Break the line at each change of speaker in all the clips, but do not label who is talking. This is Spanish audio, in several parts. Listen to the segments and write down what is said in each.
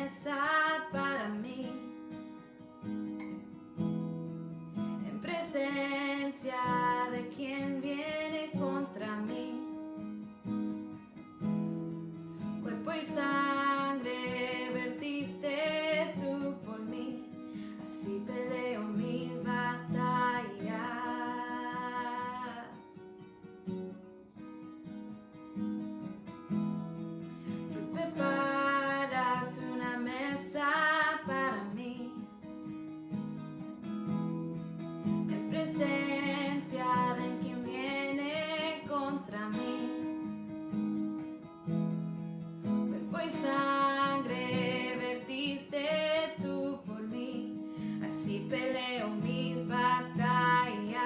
mesa para mí, en presencia de quien viene contra mí. Cuerpo y sangre vertiste tú por mí, así peleo mis batallas. Tú preparas una mesa para mí, en presencia de quien viene contra mí. Cuerpo y sangre vertiste tú por mí, así peleo mis batallas.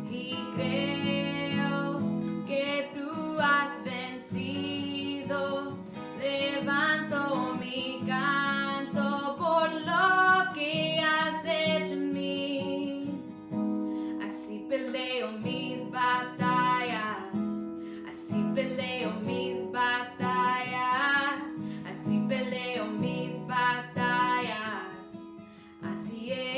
Y creo que tú has vencido. Levanto mi canto por lo que has hecho en mí. Así peleo mis batallas, así peleo mis batallas, así peleo mis batallas, así es.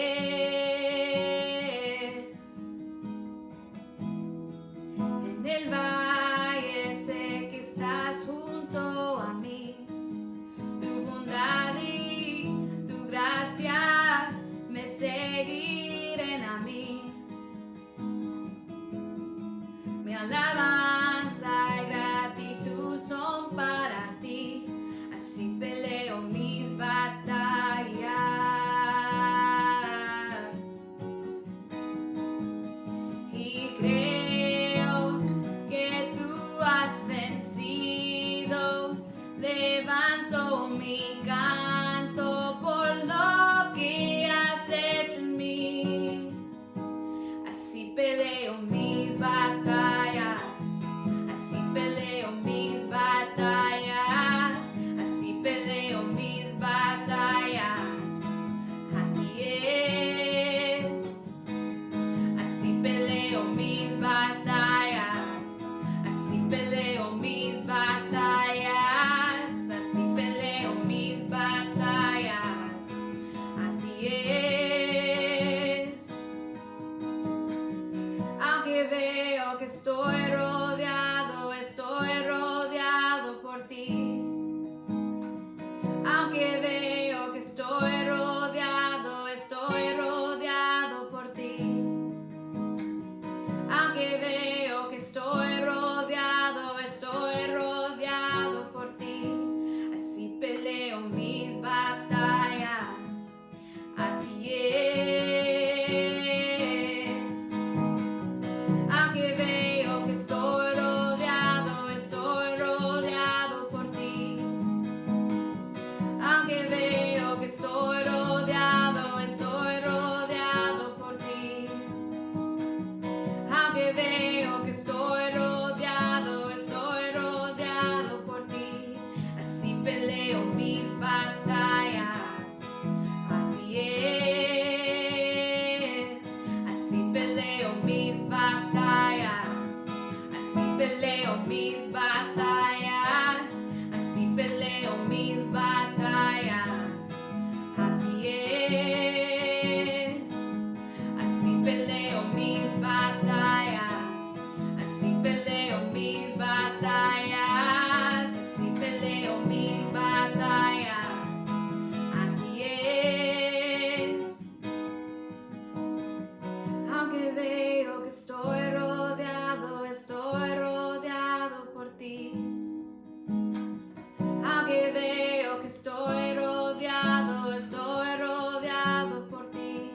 En el valle sé que estás junto a mí, tu bondad y tu gracia me seguirán a mí. Mi alabanza y gratitud son para ti, así peleo mis batallas. Y creo que tú has vencido. Levanto mi canto por lo que has hecho en mí. Así peleo mis batallas, así peleo mis batallas, así peleo mis batallas, así es. Así peleo mis batallas, así peleo mis batallas, así peleo mis batallas, así es. Aunque veo que estoy rodeado por ti. Aunque veo que estoy rodeado por ti. Aunque veo que estoy rodeado por ti. Así peleo mis batallas, así es. Aunque veo que estoy rodeado por ti. Aunque veo que estoy rodeado por ti. Aunque veo que estoy rodeado por ti. Así peleo mis batallas, así es. Así peleo mis batallas, así peleo mis batallas, así peleo mis batallas, así es. Así peleo mis batallas, así peleo mis batallas, así peleo mis batallas, así es. Aunque veo que estoy rodeado por ti. Aunque veo que estoy rodeado por ti.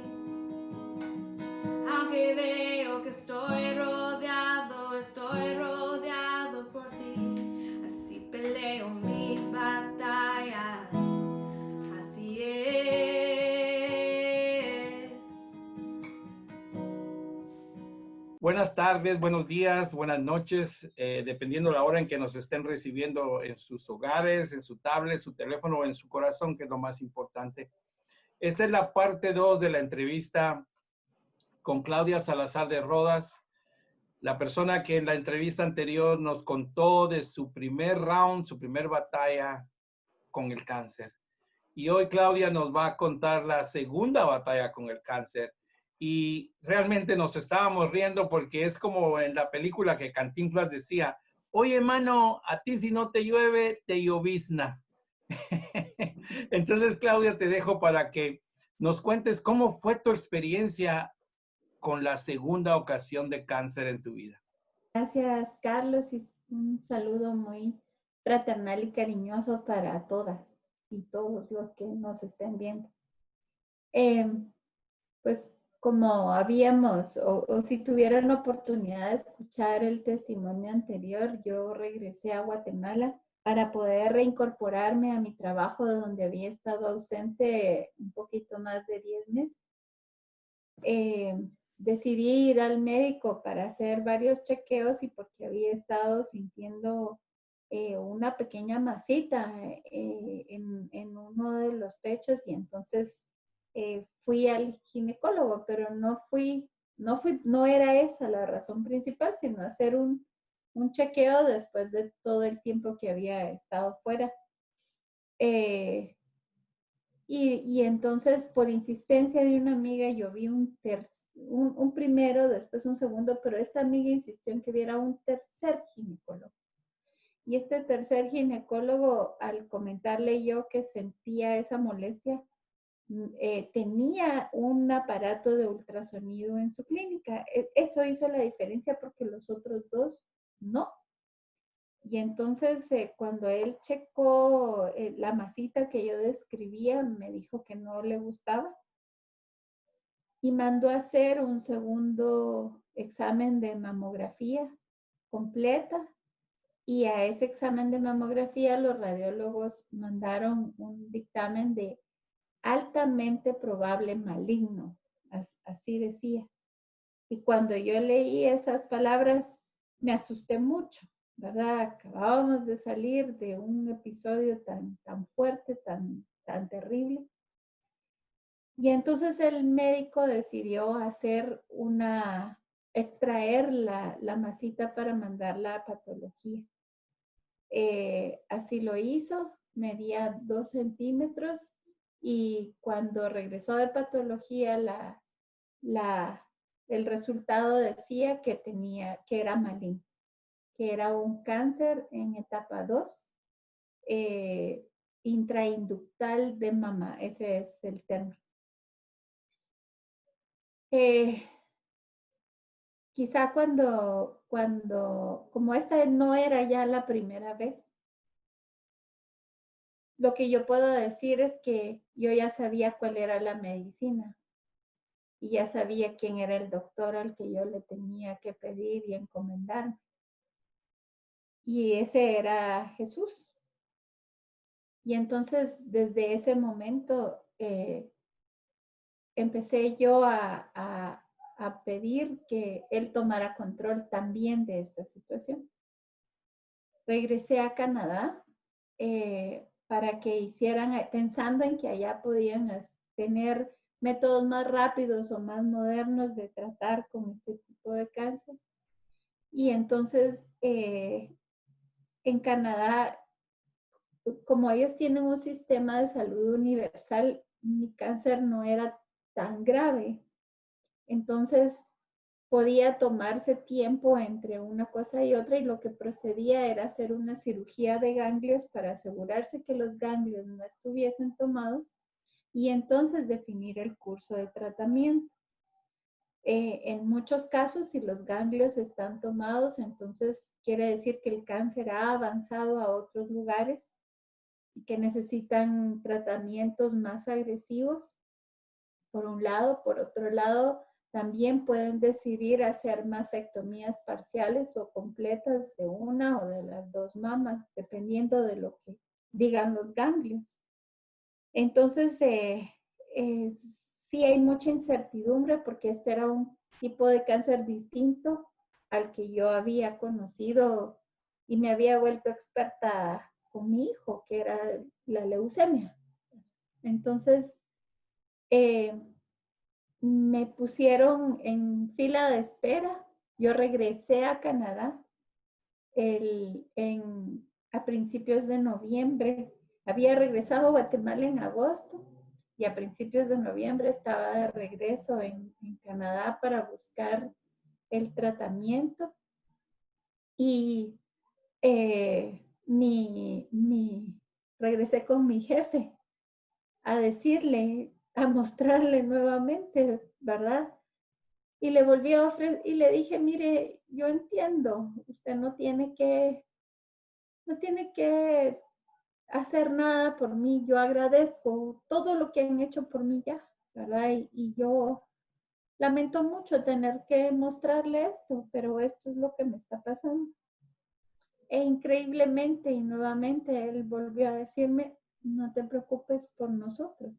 Aunque veo que estoy rodeado por ti. Así peleo mis batallas, así es.
Buenas tardes, buenos días, buenas noches, dependiendo la hora en que nos estén recibiendo en sus hogares, en su tablet, su teléfono o en su corazón, que es lo más importante. Esta es la parte 2 de la entrevista con Claudia Salazar de Rodas. la persona que en la entrevista anterior nos contó de su primer round, su primer batalla con el cáncer. Y hoy Claudia nos va a contar la segunda batalla con el cáncer. Y realmente nos estábamos riendo porque es como en la película que Cantinflas decía, oye, hermano, a ti si no te llueve, te llovizna. Entonces, Claudia, te dejo para que nos cuentes cómo fue tu experiencia con la segunda ocasión de cáncer en tu vida.
Gracias, Carlos, y un saludo muy fraternal y cariñoso para todas y todos los que nos estén viendo. Pues como habíamos, o si tuvieron la oportunidad de escuchar el testimonio anterior, yo regresé a Guatemala para poder reincorporarme a mi trabajo de donde había estado ausente un poquito más de 10 meses. Decidí ir al médico para hacer varios chequeos y porque había estado sintiendo una pequeña masita en uno de los pechos y entonces fui al ginecólogo, pero no era esa la razón principal, sino hacer un chequeo después de todo el tiempo que había estado fuera. Y entonces, por insistencia de una amiga, yo vi un primero, después un segundo, pero esta amiga insistió en que viera un tercer ginecólogo. Y este tercer ginecólogo, al comentarle yo que sentía esa molestia, tenía un aparato de ultrasonido en su clínica. Eso hizo la diferencia porque los otros dos no. Y entonces cuando él checó la masita que yo describía, me dijo que no le gustaba y mandó a hacer un segundo examen de mamografía completa. Y a ese examen de mamografía los radiólogos mandaron un dictamen de altamente probable maligno, así decía. Y cuando yo leí esas palabras, me asusté mucho, ¿verdad? Acabábamos de salir de un episodio tan fuerte, tan terrible. Y entonces el médico decidió extraer la masita para mandarla a patología. Así lo hizo, medía 2 centímetros y cuando regresó de patología el resultado decía que era maligno, que era un cáncer en etapa 2, intrainductal de mama, ese es el término. Quizá como esta no era ya la primera vez, lo que yo puedo decir es que yo ya sabía cuál era la medicina y ya sabía quién era el doctor al que yo le tenía que pedir y encomendar. Y ese era Jesús. Y entonces, desde ese momento, empecé yo a pedir que Él tomara control también de esta situación. Regresé a Canadá para que pensando en que allá podían tener métodos más rápidos o más modernos de tratar con este tipo de cáncer. Y entonces, en Canadá, como ellos tienen un sistema de salud universal, mi cáncer no era tan grave. Entonces, podía tomarse tiempo entre una cosa y otra y lo que procedía era hacer una cirugía de ganglios para asegurarse que los ganglios no estuviesen tomados y entonces definir el curso de tratamiento. En muchos casos, si los ganglios están tomados, entonces quiere decir que el cáncer ha avanzado a otros lugares y que necesitan tratamientos más agresivos, por un lado. Por otro lado, también pueden decidir hacer mastectomías parciales o completas de una o de las dos mamas, dependiendo de lo que digan los ganglios. Entonces, sí hay mucha incertidumbre porque este era un tipo de cáncer distinto al que yo había conocido y me había vuelto experta con mi hijo, que era la leucemia. Entonces, me pusieron en fila de espera Yo regresé a Canadá a principios de noviembre. Había regresado a Guatemala en agosto y a principios de noviembre estaba de regreso en Canadá para buscar el tratamiento. Y regresé con mi jefe a decirle, a mostrarle nuevamente, ¿verdad? Y le volví a ofrecer y le dije, mire, yo entiendo, usted no tiene que hacer nada por mí. Yo agradezco todo lo que han hecho por mí ya, ¿verdad? Y yo lamento mucho tener que mostrarle esto, pero esto es lo que me está pasando. E increíblemente y nuevamente él volvió a decirme, no te preocupes por nosotros.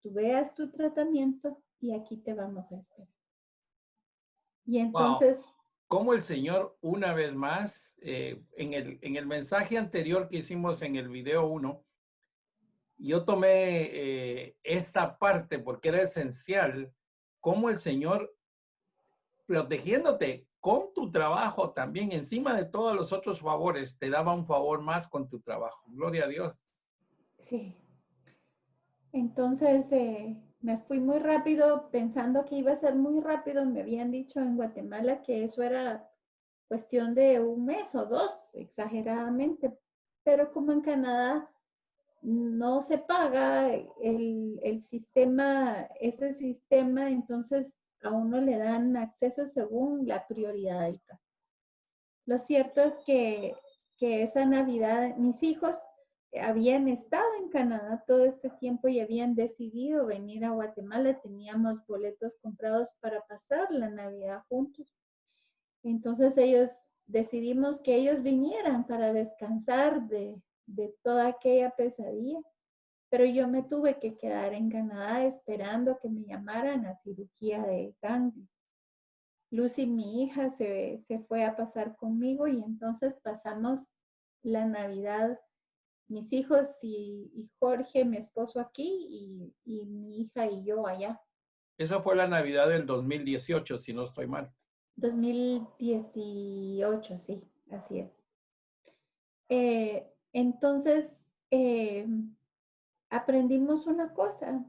Tú veas tu tratamiento y aquí te vamos a esperar. Y entonces...
Wow. Cómo el Señor, una vez más, en el mensaje anterior que hicimos en el video 1, yo tomé esta parte porque era esencial, cómo el Señor, protegiéndote con tu trabajo también, encima de todos los otros favores, te daba un favor más con tu trabajo. Gloria a Dios.
Sí. Entonces me fui muy rápido pensando que iba a ser muy rápido. Me habían dicho en Guatemala que eso era cuestión de 1 mes o 2, exageradamente. Pero como en Canadá no se paga el sistema, ese sistema, entonces a uno le dan acceso según la prioridad del caso. Lo cierto es que esa Navidad mis hijos habían estado en Canadá todo este tiempo y habían decidido venir a Guatemala. Teníamos boletos comprados para pasar la Navidad juntos. Entonces decidimos que ellos vinieran para descansar de toda aquella pesadilla. Pero yo me tuve que quedar en Canadá esperando que me llamaran a cirugía de ganglio. Lucy, mi hija, se fue a pasar conmigo y entonces pasamos la Navidad, mis hijos y Jorge, mi esposo aquí y mi hija y yo allá.
Esa fue la Navidad del 2018, si no estoy mal.
2018, sí, así es. Entonces, aprendimos una cosa,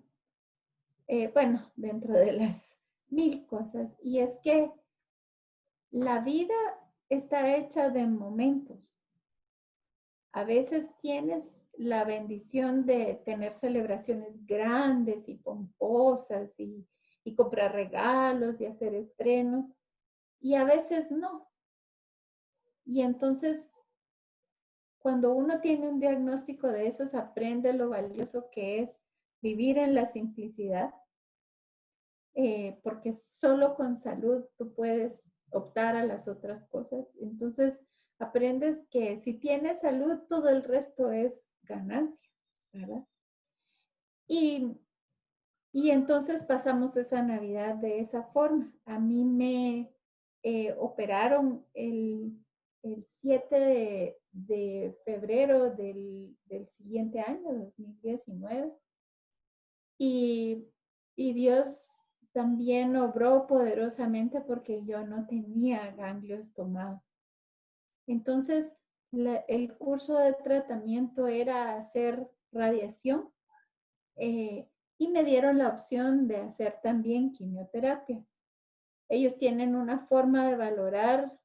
bueno, dentro de las 1000 cosas, y es que la vida está hecha de momentos. A veces tienes la bendición de tener celebraciones grandes y pomposas y comprar regalos y hacer estrenos, y a veces no. Y entonces, cuando uno tiene un diagnóstico de esos, aprende lo valioso que es vivir en la simplicidad, porque solo con salud tú puedes optar a las otras cosas. Entonces, aprendes que si tienes salud, todo el resto es ganancia, ¿verdad? Y entonces pasamos esa Navidad de esa forma. A mí me operaron el 7 de febrero del siguiente año, 2019. Y Dios también obró poderosamente porque yo no tenía ganglios tomados. Entonces, el curso de tratamiento era hacer radiación y me dieron la opción de hacer también quimioterapia. Ellos tienen una forma de valorar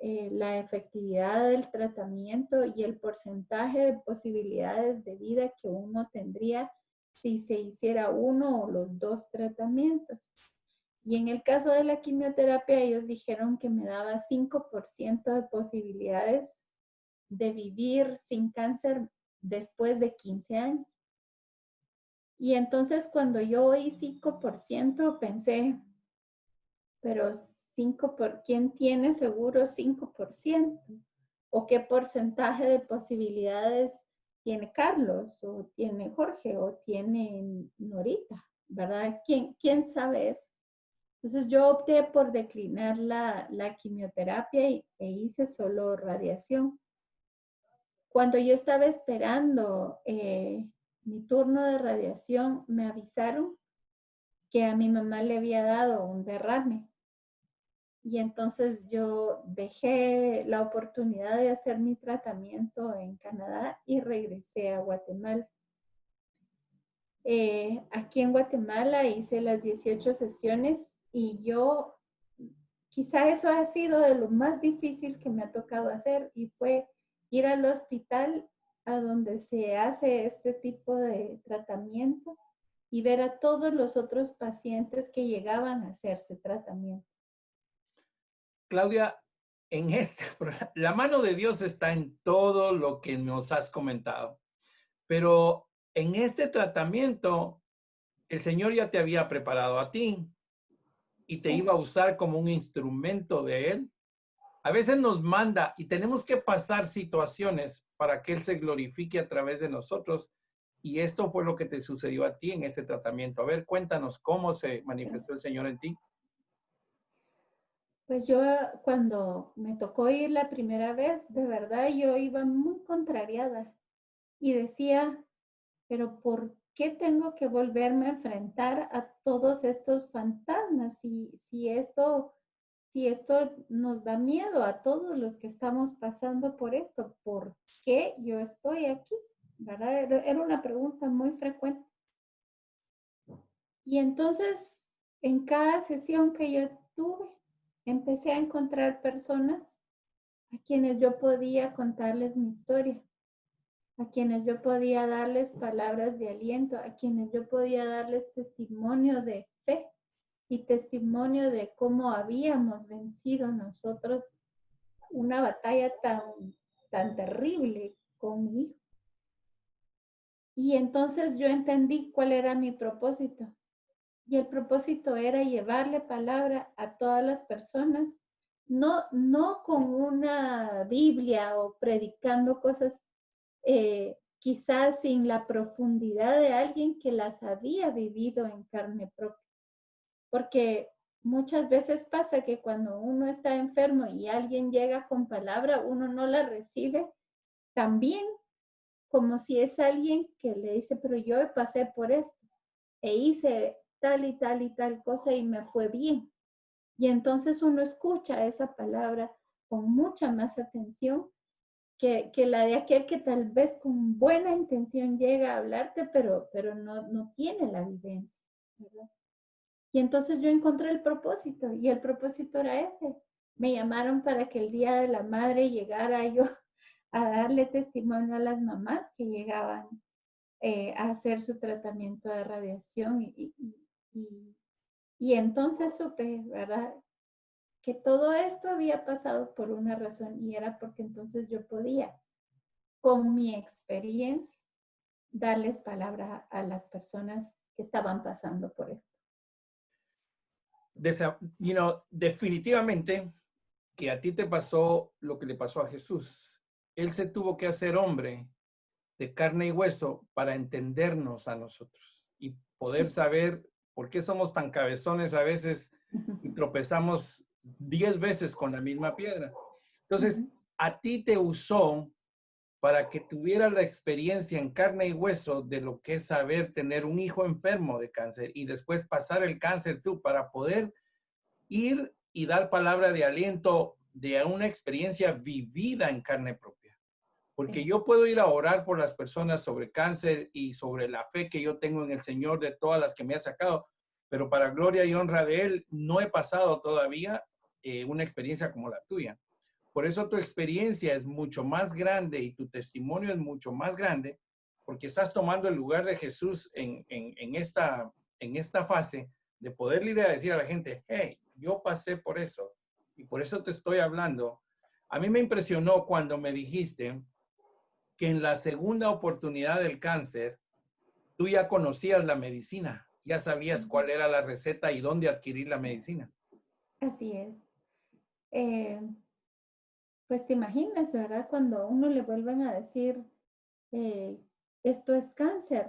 la efectividad del tratamiento y el porcentaje de posibilidades de vida que uno tendría si se hiciera uno o los 2 tratamientos. Y en el caso de la quimioterapia, ellos dijeron que me daba 5% de posibilidades de vivir sin cáncer después de 15 años. Y entonces cuando yo oí 5%, pensé, pero ¿quién tiene seguro 5%? ¿O qué porcentaje de posibilidades tiene Carlos, o tiene Jorge, o tiene Norita, ¿verdad? ¿Quién sabe eso? Entonces yo opté por declinar la quimioterapia e hice solo radiación. Cuando yo estaba esperando mi turno de radiación, me avisaron que a mi mamá le había dado un derrame. Y entonces yo dejé la oportunidad de hacer mi tratamiento en Canadá y regresé a Guatemala. Aquí en Guatemala hice las 18 sesiones y yo, quizá eso ha sido de lo más difícil que me ha tocado hacer y fue ir al hospital a donde se hace este tipo de tratamiento y ver a todos los otros pacientes que llegaban a hacerse tratamiento.
Claudia, la mano de Dios está en todo lo que nos has comentado, pero en este tratamiento, el Señor ya te había preparado a ti y te
Sí.
iba a usar como un instrumento de Él. A veces nos manda y tenemos que pasar situaciones para que Él se glorifique a través de nosotros. Y esto fue lo que te sucedió a ti en este tratamiento. A ver, cuéntanos cómo se manifestó el Señor en ti.
Pues yo cuando me tocó ir la primera vez, de verdad yo iba muy contrariada y decía, pero ¿por qué tengo que volverme a enfrentar a todos estos fantasmas? Si esto nos da miedo a todos los que estamos pasando por esto, ¿por qué yo estoy aquí? ¿Verdad? Era una pregunta muy frecuente. Y entonces, en cada sesión que yo tuve, empecé a encontrar personas a quienes yo podía contarles mi historia, a quienes yo podía darles palabras de aliento, a quienes yo podía darles testimonio de fe y testimonio de cómo habíamos vencido nosotros una batalla tan terrible con mi hijo. Y entonces yo entendí cuál era mi propósito. Y el propósito era llevarle palabra a todas las personas, no con una Biblia o predicando cosas, quizás sin la profundidad de alguien que las había vivido en carne propia. Porque muchas veces pasa que cuando uno está enfermo y alguien llega con palabra, uno no la recibe tan bien como si es alguien que le dice, pero yo pasé por esto e hice tal y tal y tal cosa y me fue bien. Y entonces uno escucha esa palabra con mucha más atención que la de aquel que tal vez con buena intención llega a hablarte, pero no tiene la vivencia, ¿verdad? Y entonces yo encontré el propósito y el propósito era ese. Me llamaron para que el Día de la Madre llegara yo a darle testimonio a las mamás que llegaban a hacer su tratamiento de radiación y entonces supe, ¿verdad? Que todo esto había pasado por una razón y era porque entonces yo podía, con mi experiencia, darles palabra a las personas que estaban pasando por esto.
Definitivamente que a ti te pasó lo que le pasó a Jesús. Él se tuvo que hacer hombre de carne y hueso para entendernos a nosotros y poder saber por qué somos tan cabezones a veces y tropezamos 10 veces con la misma piedra. Entonces, a ti te usó para que tuvieras la experiencia en carne y hueso de lo que es saber tener un hijo enfermo de cáncer y después pasar el cáncer tú para poder ir y dar palabra de aliento de una experiencia vivida en carne propia. Porque yo puedo ir a orar por las personas sobre cáncer y sobre la fe que yo tengo en el Señor de todas las que me ha sacado, pero para gloria y honra de Él, no he pasado todavía una experiencia como la tuya. Por eso tu experiencia es mucho más grande y tu testimonio es mucho más grande, porque estás tomando el lugar de Jesús en esta fase de poder ir a decir a la gente, hey, yo pasé por eso y por eso te estoy hablando. A mí me impresionó cuando me dijiste que en la segunda oportunidad del cáncer, tú ya conocías la medicina, ya sabías cuál era la receta y dónde adquirir la medicina.
Así es. Eh, pues te imaginas, ¿verdad? Cuando a uno le vuelven a decir, eh, esto es cáncer,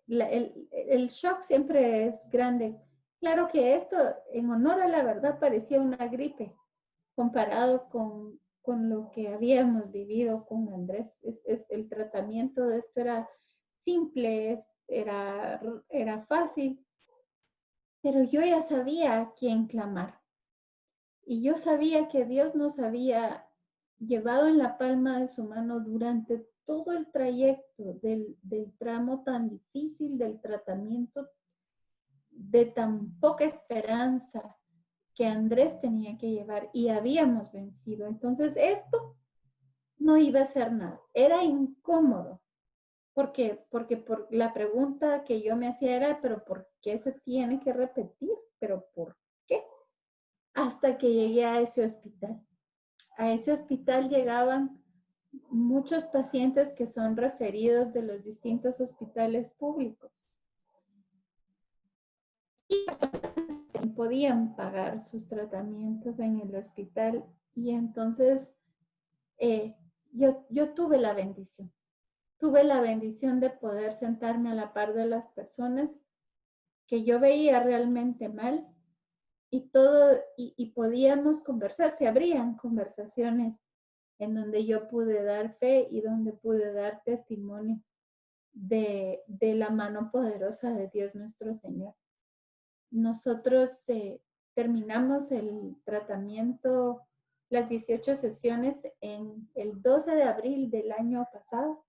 el shock siempre es grande. Claro que esto, en honor a la verdad, parecía una gripe comparado con lo que habíamos vivido con Andrés. El tratamiento de esto era simple, era fácil, pero yo ya sabía a quién clamar. Y yo sabía que Dios nos había llevado en la palma de su mano durante todo el trayecto del tramo tan difícil, del tratamiento de tan poca esperanza que Andrés tenía que llevar y habíamos vencido. Entonces esto no iba a ser nada. Era incómodo. Porque por la pregunta que yo me hacía era, pero ¿por qué se tiene que repetir? ¿Pero por qué? Hasta que llegué a ese hospital. A ese hospital llegaban muchos pacientes que son referidos de los distintos hospitales públicos y podían pagar sus tratamientos en el hospital. Y entonces yo tuve la bendición. Tuve la bendición de poder sentarme a la par de las personas que yo veía realmente mal y todo, y podíamos conversar, se abrían conversaciones en donde yo pude dar fe y donde pude dar testimonio de la mano poderosa de Dios nuestro Señor. Nosotros terminamos el tratamiento, las 18 sesiones en el 12 de abril del año pasado.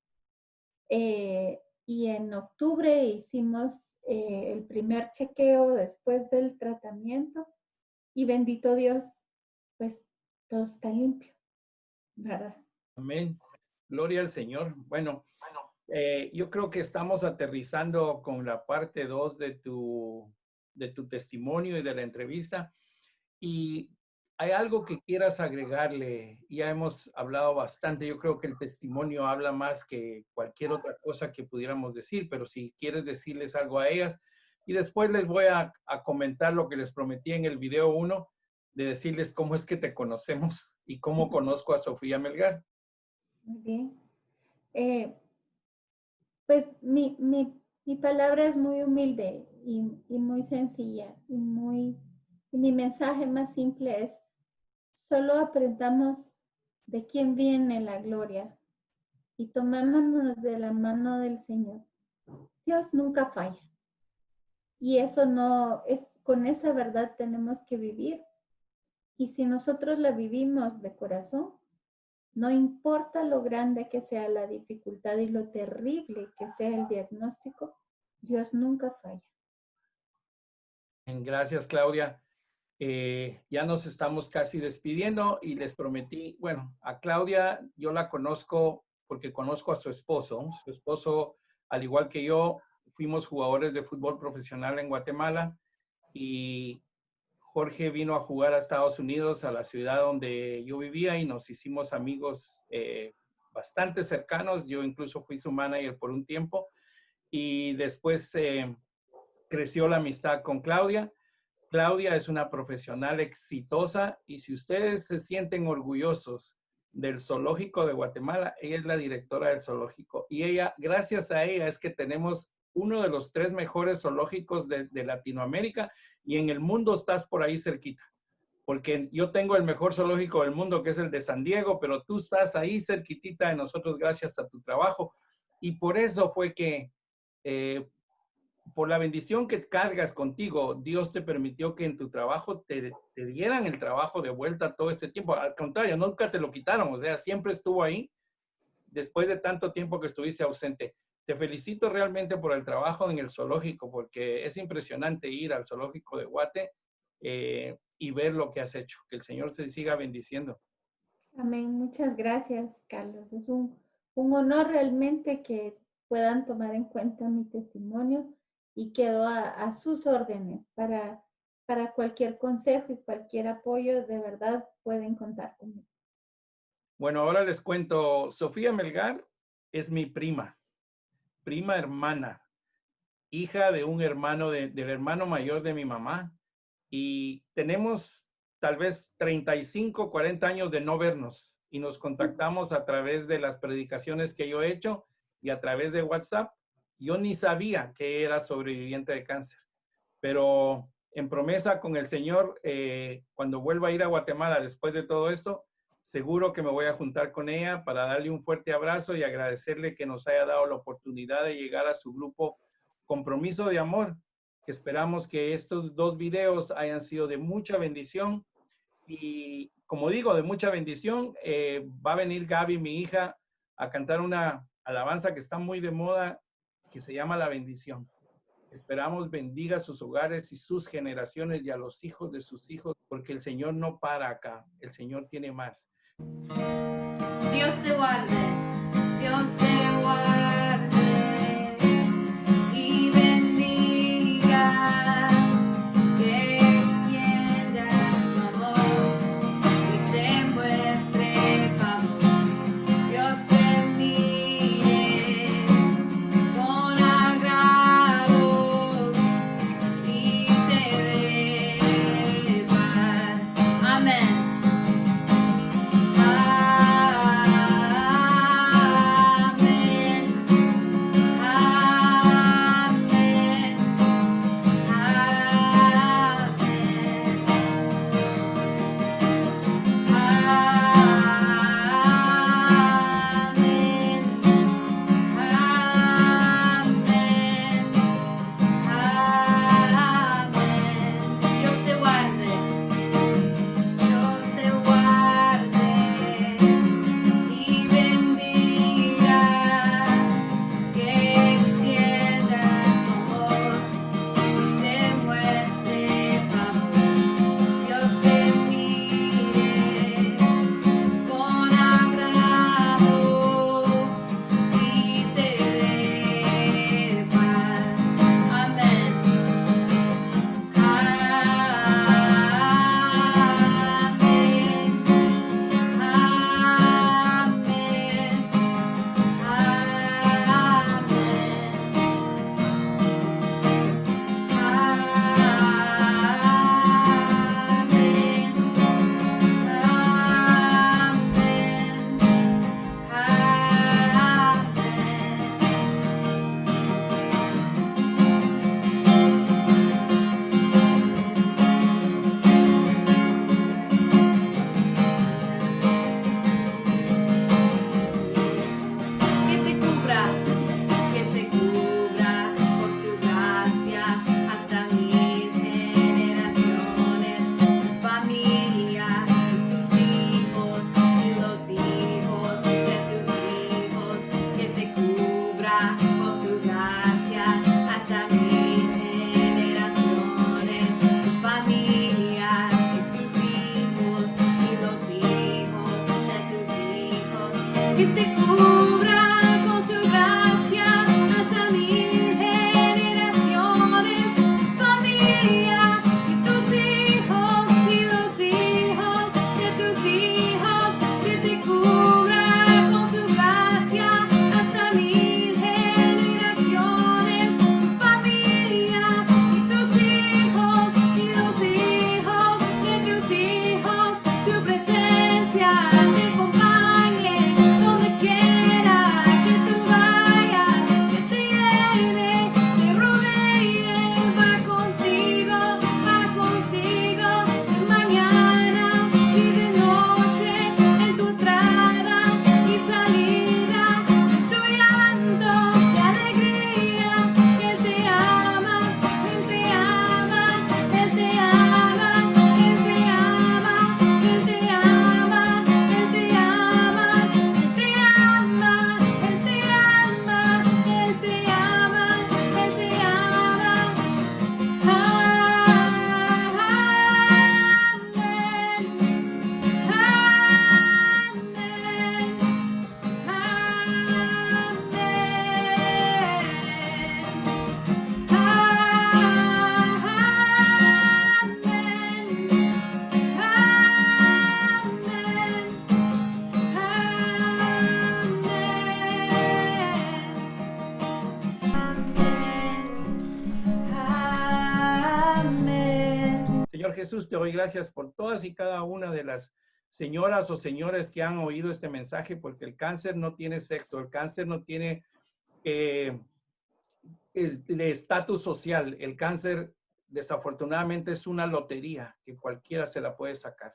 Y en octubre hicimos el primer chequeo después del tratamiento y bendito Dios, pues todo está limpio, ¿verdad?
Amén. Gloria al Señor. Bueno, yo creo que estamos aterrizando con la parte 2 de tu testimonio y de la entrevista. Y hay algo que quieras agregarle. Ya hemos hablado bastante. Yo creo que el testimonio habla más que cualquier otra cosa que pudiéramos decir, pero si quieres decirles algo a ellas. Y después les voy a comentar lo que les prometí en el video 1, de decirles cómo es que te conocemos y cómo conozco a Sofía Melgar.
Muy bien. Pues mi palabra es muy humilde y muy sencilla y mi mensaje más simple es: solo aprendamos de quién viene la gloria y tomémonos de la mano del Señor. Dios nunca falla. Y eso no es, con esa verdad tenemos que vivir. Y si nosotros la vivimos de corazón, no importa lo grande que sea la dificultad y lo terrible que sea el diagnóstico, Dios nunca falla.
Gracias, Claudia. Ya nos estamos casi despidiendo y les prometí, bueno, a Claudia yo la conozco porque conozco a su esposo. Su esposo, al igual que yo, fuimos jugadores de fútbol profesional en Guatemala y Jorge vino a jugar a Estados Unidos, a la ciudad donde yo vivía, y nos hicimos amigos bastante cercanos. Yo incluso fui su manager por un tiempo y después creció la amistad con Claudia. Claudia es una profesional exitosa y si ustedes se sienten orgullosos del Zoológico de Guatemala, ella es la directora del zoológico y ella, gracias a ella es que tenemos uno de los 3 mejores zoológicos de Latinoamérica y en el mundo estás por ahí cerquita, porque yo tengo el mejor zoológico del mundo que es el de San Diego, pero tú estás ahí cerquitita de nosotros gracias a tu trabajo y por eso fue que por la bendición que cargas contigo, Dios te permitió que en tu trabajo te dieran el trabajo de vuelta todo este tiempo. Al contrario, nunca te lo quitaron, o sea, siempre estuvo ahí después de tanto tiempo que estuviste ausente. Te felicito realmente por el trabajo en el zoológico, porque es impresionante ir al zoológico de Guate y ver lo que has hecho. Que el Señor se siga bendiciendo.
Amén. Muchas gracias, Carlos. Es un honor realmente que puedan tomar en cuenta mi testimonio y quedo a sus órdenes para cualquier consejo y cualquier apoyo. De verdad pueden contar conmigo.
Bueno, ahora les cuento. Sofía Melgar es mi prima hermana, hija de un hermano, del hermano mayor de mi mamá. Y tenemos tal vez 35, 40 años de no vernos y nos contactamos a través de las predicaciones que yo he hecho y a través de WhatsApp. Yo ni sabía que era sobreviviente de cáncer, pero en promesa con el Señor, cuando vuelva a ir a Guatemala después de todo esto, seguro que me voy a juntar con ella para darle un fuerte abrazo y agradecerle que nos haya dado la oportunidad de llegar a su grupo Compromiso de Amor, que esperamos que estos 2 videos hayan sido de mucha bendición Y como digo, de mucha bendición. Va a venir Gaby, mi hija, a cantar una alabanza que está muy de moda, que se llama La Bendición. Esperamos bendiga sus hogares y sus generaciones y a los hijos de sus hijos, porque el Señor no para acá, el Señor tiene más.
Dios te guarde, Dios te guarde y bendiga, que extienda su amor y te muestre favor. Dios te mire con agrado y te dé paz. Amén. Dios te guarde. Dios te guarde y bendiga, que extienda su amor y te muestre favor. Dios te mire con agrado y te dé paz. Amén. Que te cubra con su gracia hasta 1000 generaciones, tu familia y tus hijos y los hijos de tus hijos, que te cubra con su gracia hasta 1000 generaciones, tu familia y tus hijos y los hijos de tus hijos, que te cubra con su gracia hasta 1000 generaciones, tu familia y tus hijos y los hijos de tus hijos, que te cubra con su gracia hasta 1000 generaciones, tu familia y tus hijos y los hijos de tus hijos, su presencia te acompañe donde quiera que tú vayas, que te llene, te rodee, va contigo, de mañana y de noche, en tu entrada y salida, en tu llanto y alegría. Él te ama, Él te ama, Él te ama, Él te ama, Él te ama, Él te ama, Él te ama, Él te ama, Él te ama, Él te ama.
Señor Jesús, te doy gracias por todas y cada una de las señoras o señores que han oído este mensaje, porque el cáncer no tiene sexo, el cáncer no tiene el estatus social. El cáncer, desafortunadamente, es una lotería que cualquiera se la puede sacar.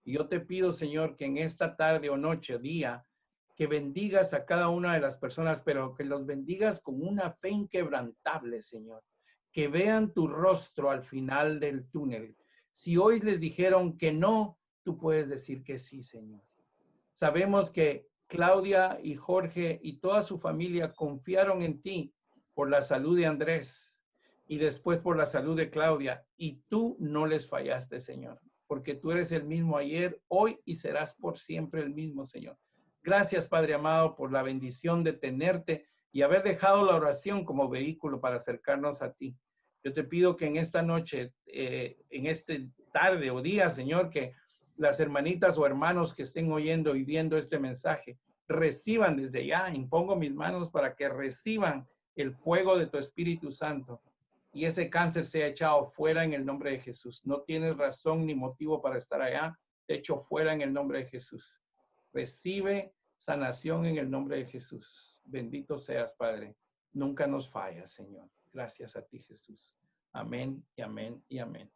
Y yo te pido, Señor, que en esta tarde o noche, día, que bendigas a cada una de las personas, pero que los bendigas con una fe inquebrantable, Señor. Que vean tu rostro al final del túnel. Si hoy les dijeron que no, tú puedes decir que sí, Señor. Sabemos que Claudia y Jorge y toda su familia confiaron en ti por la salud de Andrés y después por la salud de Claudia. Y tú no les fallaste, Señor, porque tú eres el mismo ayer, hoy y serás por siempre el mismo, Señor. Gracias, Padre amado, por la bendición de tenerte y haber dejado la oración como vehículo para acercarnos a ti. Yo te pido que en esta noche, en este tarde o día, Señor, que las hermanitas o hermanos que estén oyendo y viendo este mensaje reciban desde ya, impongo mis manos para que reciban el fuego de tu Espíritu Santo y ese cáncer sea echado fuera en el nombre de Jesús. No tienes razón ni motivo para estar allá, echo fuera en el nombre de Jesús. Recibe sanación en el nombre de Jesús. Bendito seas, Padre. Nunca nos fallas, Señor. Gracias a ti, Jesús. Amén y amén y amén.